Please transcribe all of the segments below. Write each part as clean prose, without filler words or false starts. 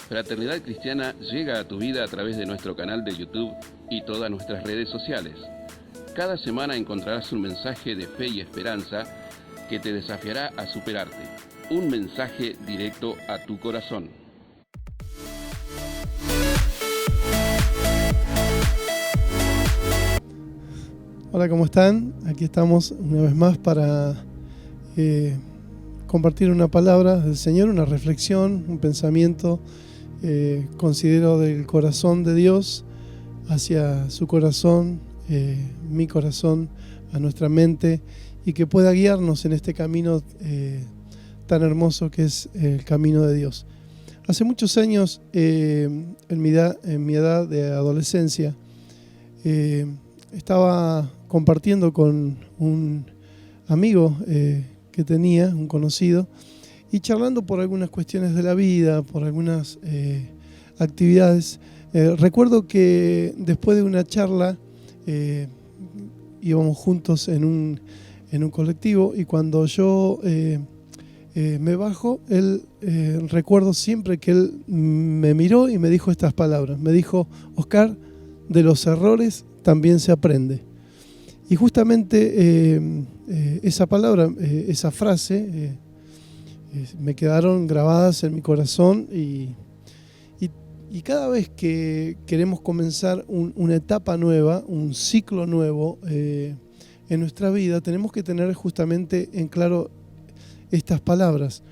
Fraternidad Cristiana llega a tu vida a través de nuestro canal de YouTube y todas nuestras redes sociales. Cada semana encontrarás un mensaje de fe y esperanza que te desafiará a superarte. Un mensaje directo a tu corazón. Hola, ¿cómo están? Aquí estamos una vez más para compartir una palabra del Señor, una reflexión, un pensamiento, considero del corazón de Dios hacia su corazón, mi corazón, a nuestra mente, y que pueda guiarnos en este camino tan hermoso que es el camino de Dios. Hace muchos años, en mi edad de adolescencia, estaba compartiendo con un amigo que tenía, un conocido, y charlando por algunas cuestiones de la vida, por algunas actividades. Recuerdo que después de una charla íbamos juntos en un colectivo, y cuando yo me bajo, recuerdo siempre que él me miró y me dijo estas palabras. Me dijo: Oscar, de los errores también se aprende. Y justamente esa palabra, esa frase, me quedaron grabadas en mi corazón, y cada vez que queremos comenzar una etapa nueva, un ciclo nuevo en nuestra vida, tenemos que tener justamente en claro estas palabras,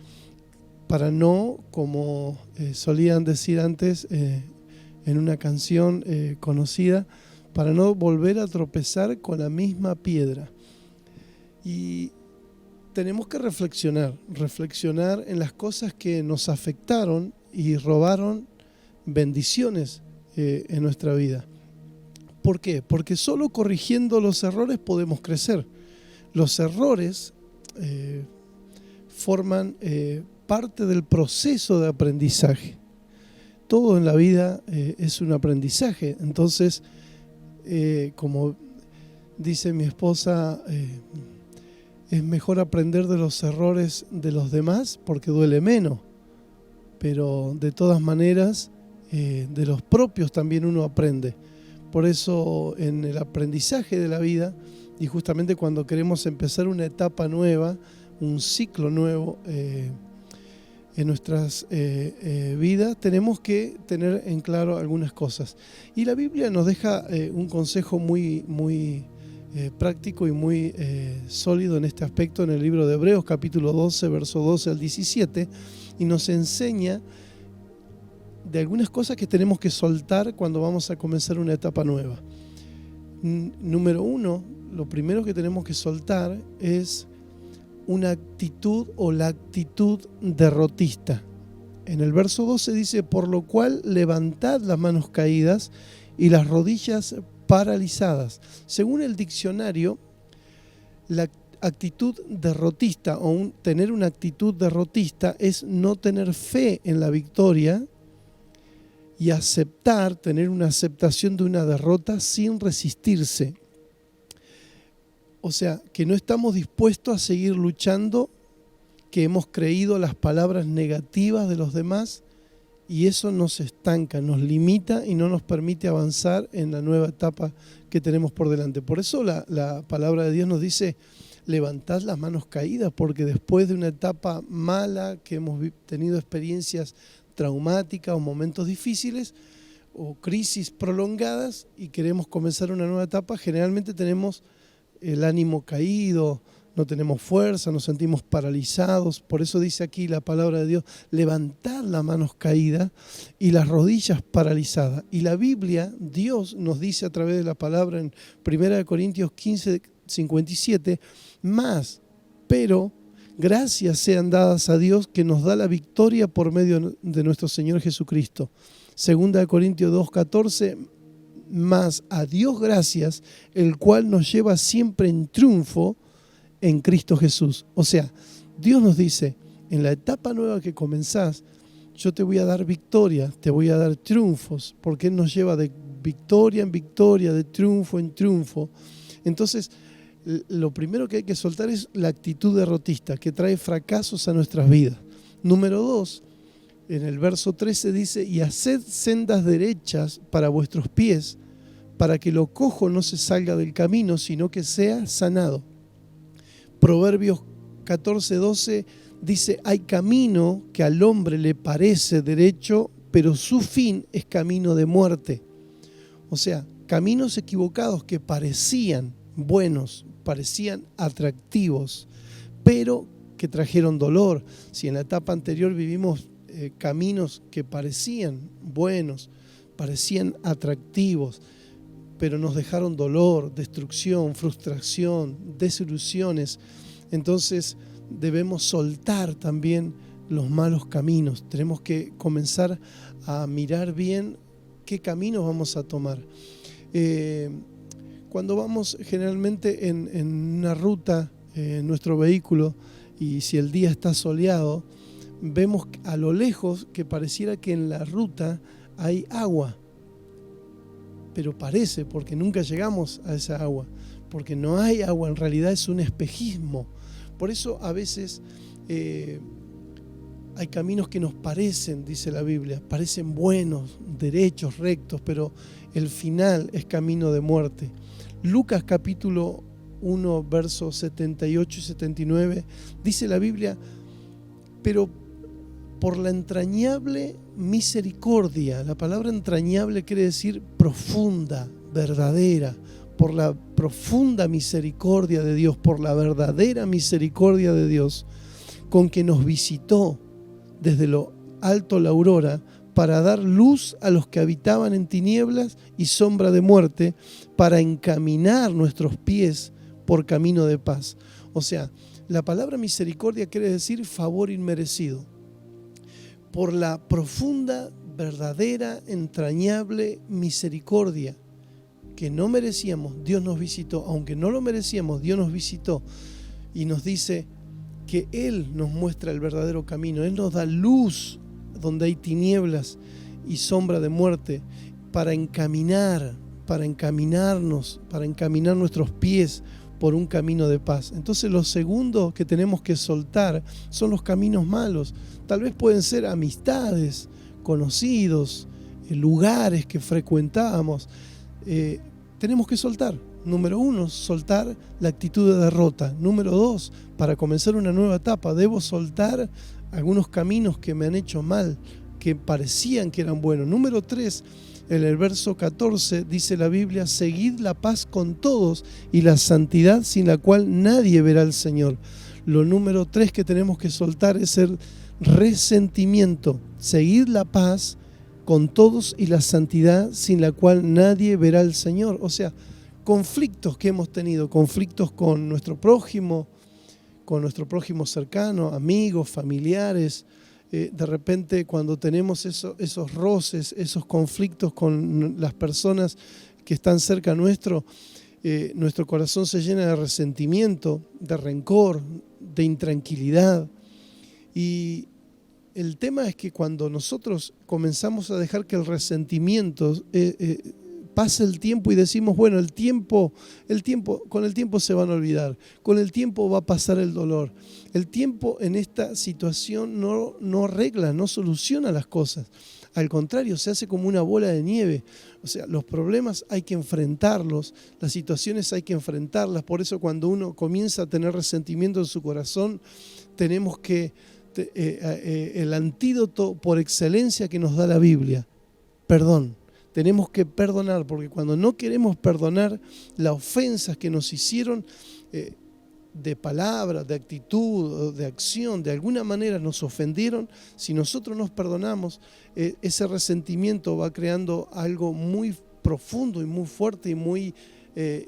para no, como solían decir antes en una canción conocida, para no volver a tropezar con la misma piedra. Y tenemos que reflexionar en las cosas que nos afectaron y robaron bendiciones en nuestra vida. ¿Por qué? Porque solo corrigiendo los errores podemos crecer. Los errores forman parte del proceso de aprendizaje. Todo en la vida es un aprendizaje. Entonces, como dice mi esposa, es mejor aprender de los errores de los demás porque duele menos, pero de todas maneras de los propios también uno aprende. Por eso, en el aprendizaje de la vida, y justamente cuando queremos empezar una etapa nueva, un ciclo nuevo en nuestras vidas, tenemos que tener en claro algunas cosas. Y la Biblia nos deja un consejo muy práctico y muy sólido en este aspecto en el libro de Hebreos, capítulo 12, verso 12 al 17, y nos enseña de algunas cosas que tenemos que soltar cuando vamos a comenzar una etapa nueva. Número uno, lo primero que tenemos que soltar es una actitud o la actitud derrotista. En el verso 12 dice: por lo cual levantad las manos caídas y las rodillas paralizadas. Según el diccionario, la actitud derrotista o tener una actitud derrotista es no tener fe en la victoria y tener una aceptación de una derrota sin resistirse. O sea, que no estamos dispuestos a seguir luchando, que hemos creído las palabras negativas de los demás, y eso nos estanca, nos limita y no nos permite avanzar en la nueva etapa que tenemos por delante. Por eso la palabra de Dios nos dice: levantad las manos caídas, porque después de una etapa mala, que hemos tenido experiencias traumáticas o momentos difíciles o crisis prolongadas, y queremos comenzar una nueva etapa, generalmente tenemos el ánimo caído, no tenemos fuerza, nos sentimos paralizados. Por eso dice aquí la palabra de Dios: levantad las manos caídas y las rodillas paralizadas. Y la Biblia, Dios nos dice a través de la palabra en 1 Corintios 15, 57, pero gracias sean dadas a Dios que nos da la victoria por medio de nuestro Señor Jesucristo. 2 Corintios 2:14, mas a Dios gracias, el cual nos lleva siempre en triunfo en Cristo Jesús. O sea, Dios nos dice: en la etapa nueva que comenzás, yo te voy a dar victoria, te voy a dar triunfos, porque Él nos lleva de victoria en victoria, de triunfo en triunfo. Entonces, lo primero que hay que soltar es la actitud derrotista, que trae fracasos a nuestras vidas. Número 2, En el verso 13 dice: y haced sendas derechas para vuestros pies, para que lo cojo no se salga del camino, sino que sea sanado. Proverbios 14:12 dice: hay camino que al hombre le parece derecho, pero su fin es camino de muerte. O sea, caminos equivocados que parecían buenos, parecían atractivos, pero que trajeron dolor. Si en la etapa anterior vivimos caminos que parecían buenos, parecían atractivos, pero nos dejaron dolor, destrucción, frustración, desilusiones, entonces debemos soltar también los malos caminos. Tenemos que comenzar a mirar bien qué caminos vamos a tomar. Cuando vamos generalmente en una ruta, en nuestro vehículo, y si el día está soleado, vemos a lo lejos que pareciera que en la ruta hay agua, pero parece, porque nunca llegamos a esa agua, porque no hay agua, en realidad es un espejismo. Por eso a veces hay caminos que nos parecen, dice la Biblia, parecen buenos, derechos, rectos, pero el final es camino de muerte. Lucas capítulo 1, versos 78 y 79, dice la Biblia: pero por la entrañable misericordia, la palabra entrañable quiere decir profunda, verdadera, por la profunda misericordia de Dios, por la verdadera misericordia de Dios, con que nos visitó desde lo alto la aurora, para dar luz a los que habitaban en tinieblas y sombra de muerte, para encaminar nuestros pies por camino de paz. O sea, la palabra misericordia quiere decir favor inmerecido. Por la profunda, verdadera, entrañable misericordia que no merecíamos, Dios nos visitó. Aunque no lo merecíamos, Dios nos visitó y nos dice que Él nos muestra el verdadero camino. Él nos da luz donde hay tinieblas y sombra de muerte, para encaminar, para encaminarnos, para encaminar nuestros pies por un camino de paz. Entonces, lo segundo que tenemos que soltar son los caminos malos. Tal vez pueden ser amistades, conocidos, lugares que frecuentábamos. Tenemos que soltar. Número 1, soltar la actitud de derrota. Número 2, para comenzar una nueva etapa, debo soltar algunos caminos que me han hecho mal, que parecían que eran buenos. Número 3, en el verso 14 dice la Biblia: seguid la paz con todos y la santidad, sin la cual nadie verá al Señor. Lo número 3 que tenemos que soltar es el resentimiento. Seguid la paz con todos y la santidad, sin la cual nadie verá al Señor. O sea, conflictos que hemos tenido, conflictos con nuestro prójimo cercano, amigos, familiares. De repente, cuando tenemos esos roces, esos conflictos con las personas que están cerca nuestro corazón se llena de resentimiento, de rencor, de intranquilidad. Y el tema es que cuando nosotros comenzamos a dejar que el resentimiento pasa el tiempo y decimos, bueno, con el tiempo se van a olvidar, con el tiempo va a pasar el dolor. El tiempo en esta situación no arregla, no soluciona las cosas. Al contrario, se hace como una bola de nieve. O sea, los problemas hay que enfrentarlos, las situaciones hay que enfrentarlas. Por eso cuando uno comienza a tener resentimiento en su corazón, tenemos que, el antídoto por excelencia que nos da la Biblia, perdón. Tenemos que perdonar, porque cuando no queremos perdonar las ofensas que nos hicieron, de palabra, de actitud, de acción, de alguna manera nos ofendieron, si nosotros nos perdonamos, ese resentimiento va creando algo muy profundo y muy fuerte y muy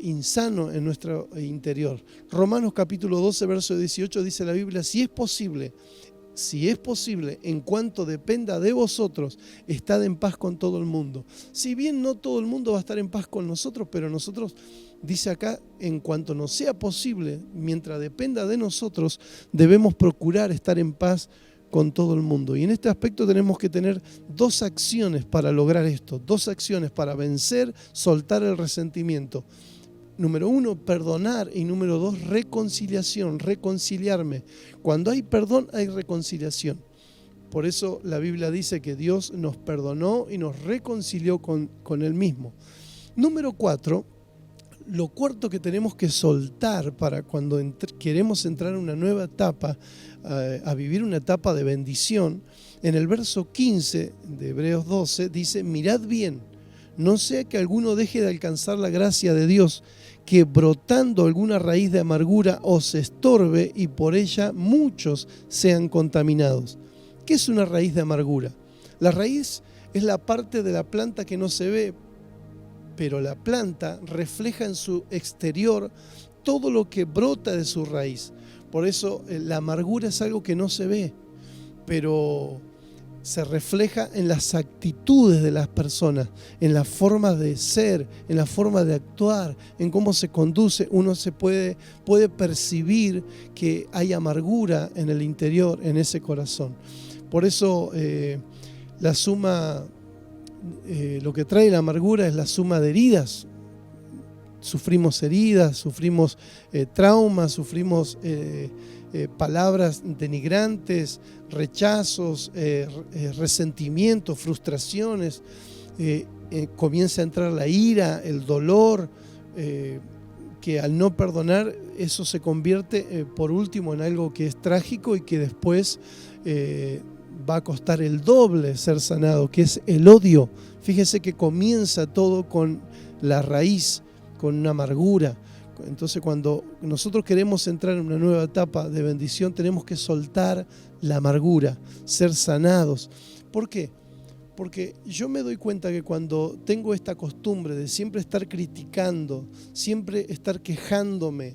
insano en nuestro interior. Romanos capítulo 12, verso 18 dice la Biblia: si es posible, en cuanto dependa de vosotros, estad en paz con todo el mundo. Si bien no todo el mundo va a estar en paz con nosotros, pero nosotros, dice acá, en cuanto nos sea posible, mientras dependa de nosotros, debemos procurar estar en paz con todo el mundo. Y en este aspecto tenemos que tener dos acciones para lograr esto, dos acciones para vencer, soltar el resentimiento. Número 1, perdonar, y número 2, reconciliación, reconciliarme. Cuando hay perdón, hay reconciliación. Por eso la Biblia dice que Dios nos perdonó y nos reconcilió con Él mismo. Número 4, lo cuarto que tenemos que soltar para cuando queremos entrar en una nueva etapa, a vivir una etapa de bendición, en el verso 15 de Hebreos 12 dice: mirad bien, no sea que alguno deje de alcanzar la gracia de Dios, que brotando alguna raíz de amargura os estorbe y por ella muchos sean contaminados. ¿Qué es una raíz de amargura? La raíz es la parte de la planta que no se ve, pero la planta refleja en su exterior todo lo que brota de su raíz. Por eso la amargura es algo que no se ve, pero se refleja en las actitudes de las personas, en la forma de ser, en la forma de actuar, en cómo se conduce. Uno se puede percibir que hay amargura en el interior, en ese corazón. Por eso la suma, lo que trae la amargura es la suma de heridas. Sufrimos heridas, sufrimos traumas, sufrimos palabras denigrantes, rechazos, resentimientos, frustraciones. Comienza a entrar la ira, el dolor, que al no perdonar eso se convierte por último en algo que es trágico y que después va a costar el doble ser sanado, que es el odio. Fíjese que comienza todo con la raíz, con una amargura. Entonces, cuando nosotros queremos entrar en una nueva etapa de bendición, tenemos que soltar la amargura, ser sanados. ¿Por qué? Porque yo me doy cuenta que cuando tengo esta costumbre de siempre estar criticando, siempre estar quejándome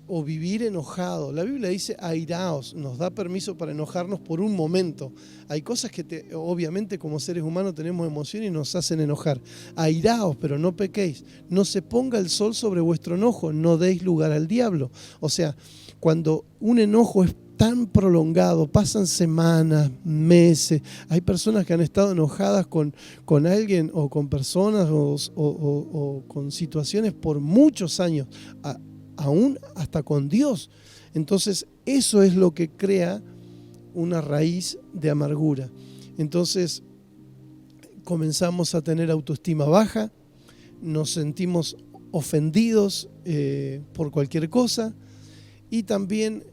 o vivir enojado, la Biblia dice airaos, nos da permiso para enojarnos por un momento. Hay cosas que obviamente como seres humanos tenemos emoción y nos hacen enojar. Airaos, pero no pequéis. No se ponga el sol sobre vuestro enojo, no deis lugar al diablo. O sea, cuando un enojo es tan prolongado, pasan semanas, meses, hay personas que han estado enojadas con alguien o con personas o con situaciones por muchos años, aún hasta con Dios. Entonces eso es lo que crea una raíz de amargura. Entonces comenzamos a tener autoestima baja, nos sentimos ofendidos por cualquier cosa, y también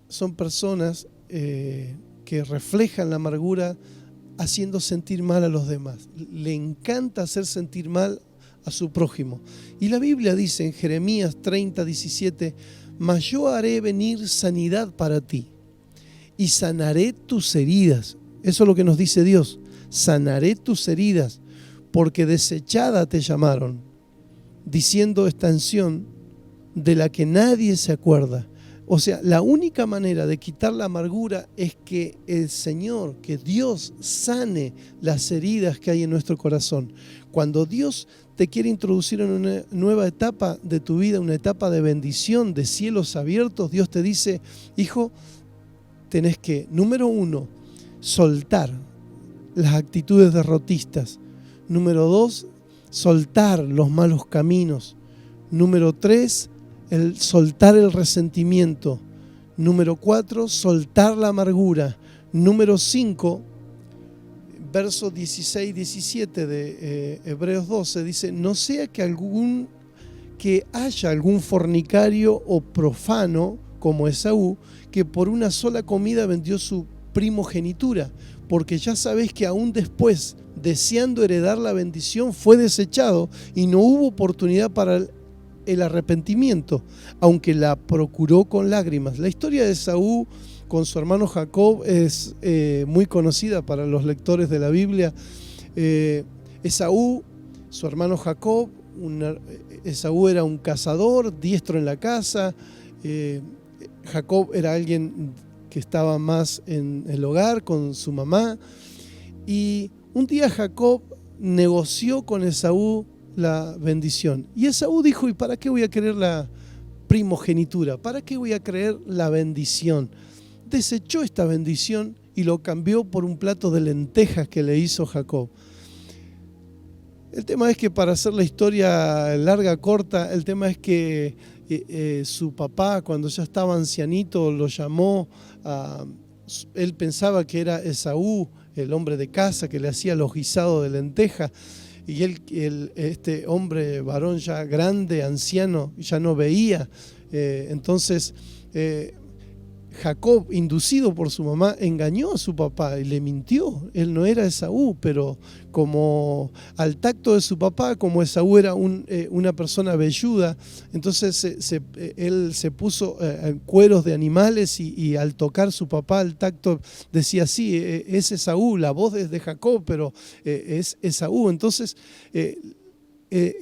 son personas que reflejan la amargura haciendo sentir mal a los demás. Le encanta hacer sentir mal a su prójimo. Y la Biblia dice en Jeremías 30:17: mas yo haré venir sanidad para ti y sanaré tus heridas. Eso es lo que nos dice Dios. Sanaré tus heridas, porque desechada te llamaron, diciendo extensión de la que nadie se acuerda. O sea, la única manera de quitar la amargura es que el Señor, que Dios sane las heridas que hay en nuestro corazón. Cuando Dios te quiere introducir en una nueva etapa de tu vida, una etapa de bendición, de cielos abiertos, Dios te dice: hijo, tenés que, número 1, soltar las actitudes derrotistas. Número 2, soltar los malos caminos. Número 3, soltar el resentimiento. Número 4, soltar la amargura. Número 5, versos 16-17 de Hebreos 12, dice: no sea que haya algún fornicario o profano como Esaú, que por una sola comida vendió su primogenitura, porque ya sabéis que aún después, deseando heredar la bendición, fue desechado y no hubo oportunidad para el arrepentimiento, aunque la procuró con lágrimas. La historia de Esaú con su hermano Jacob es muy conocida para los lectores de la Biblia. Esaú, su hermano Jacob, Esaú era un cazador, diestro en la caza. Jacob era alguien que estaba más en el hogar con su mamá. Y un día Jacob negoció con Esaú la bendición. Y Esaú dijo: ¿y para qué voy a querer la primogenitura? ¿Para qué voy a querer la bendición? Desechó esta bendición y lo cambió por un plato de lentejas que le hizo Jacob. El tema es que, para hacer la historia larga, corta, el tema es que su papá, cuando ya estaba ancianito, lo llamó él pensaba que era Esaú, el hombre de casa que le hacía los guisados de lenteja, y este hombre varón ya grande, anciano, ya no veía. Entonces Jacob, inducido por su mamá, engañó a su papá y le mintió. Él no era Esaú, pero como al tacto de su papá, como Esaú era una persona velluda, entonces él se puso cueros de animales y al tocar su papá al tacto decía, sí, es Esaú, la voz es de Jacob, pero es Esaú. Entonces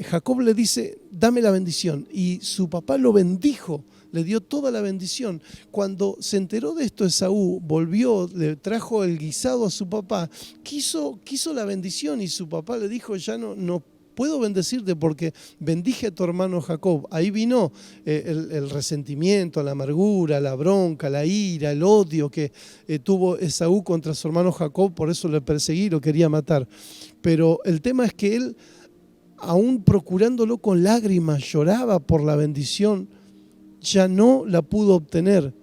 Jacob le dice, dame la bendición, y su papá lo bendijo, le dio toda la bendición. Cuando se enteró de esto, Esaú volvió, le trajo el guisado a su papá, quiso la bendición, y su papá le dijo, ya no puedo bendecirte porque bendije a tu hermano Jacob. Ahí vino el resentimiento, la amargura, la bronca, la ira, el odio que tuvo Esaú contra su hermano Jacob, por eso le perseguí y lo quería matar. Pero el tema es que él, aún procurándolo con lágrimas, lloraba por la bendición, ya no la pudo obtener.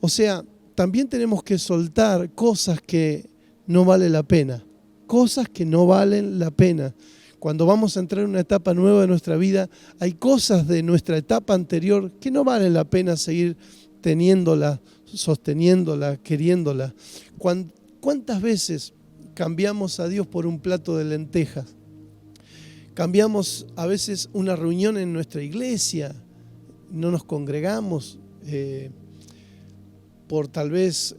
O sea, también tenemos que soltar cosas que no valen la pena, cosas que no valen la pena. Cuando vamos a entrar en una etapa nueva de nuestra vida, hay cosas de nuestra etapa anterior que no valen la pena seguir teniéndola, sosteniéndola, queriéndola. ¿Cuántas veces cambiamos a Dios por un plato de lentejas? Cambiamos a veces una reunión en nuestra iglesia, no nos congregamos por tal vez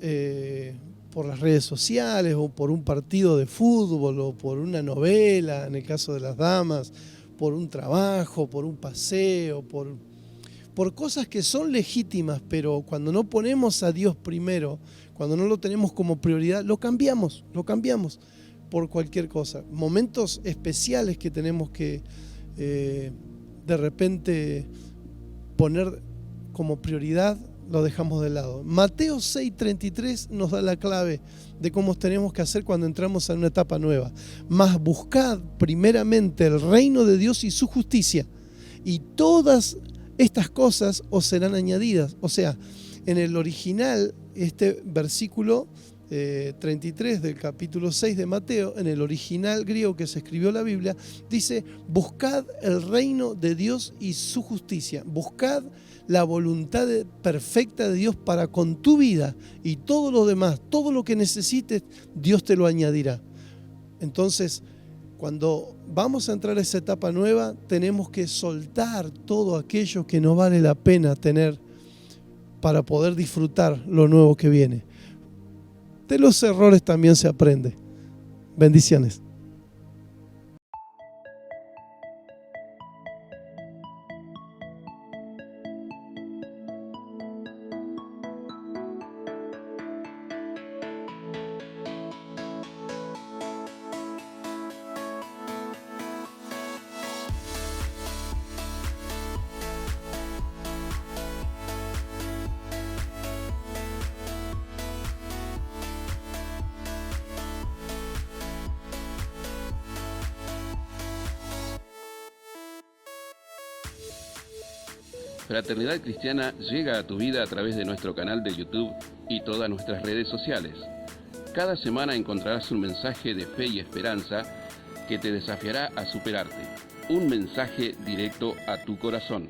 por las redes sociales o por un partido de fútbol o por una novela, en el caso de las damas, por un trabajo, por un paseo, por cosas que son legítimas, pero cuando no ponemos a Dios primero, cuando no lo tenemos como prioridad, lo cambiamos por cualquier cosa. Momentos especiales que tenemos que de repente poner como prioridad, lo dejamos de lado. Mateo 6:33 nos da la clave de cómo tenemos que hacer cuando entramos en una etapa nueva. Mas buscad primeramente el reino de Dios y su justicia, y todas estas cosas os serán añadidas. O sea, en el original, este versículo 33 del capítulo 6 de Mateo, en el original griego que se escribió la Biblia, dice, buscad el reino de Dios y su justicia, buscad la voluntad perfecta de Dios para con tu vida, y todo lo demás, todo lo que necesites, Dios te lo añadirá. Entonces, cuando vamos a entrar a esa etapa nueva, tenemos que soltar todo aquello que no vale la pena tener para poder disfrutar lo nuevo que viene. De los errores también se aprende. Bendiciones. Fraternidad Cristiana llega a tu vida a través de nuestro canal de YouTube y todas nuestras redes sociales. Cada semana encontrarás un mensaje de fe y esperanza que te desafiará a superarte. Un mensaje directo a tu corazón.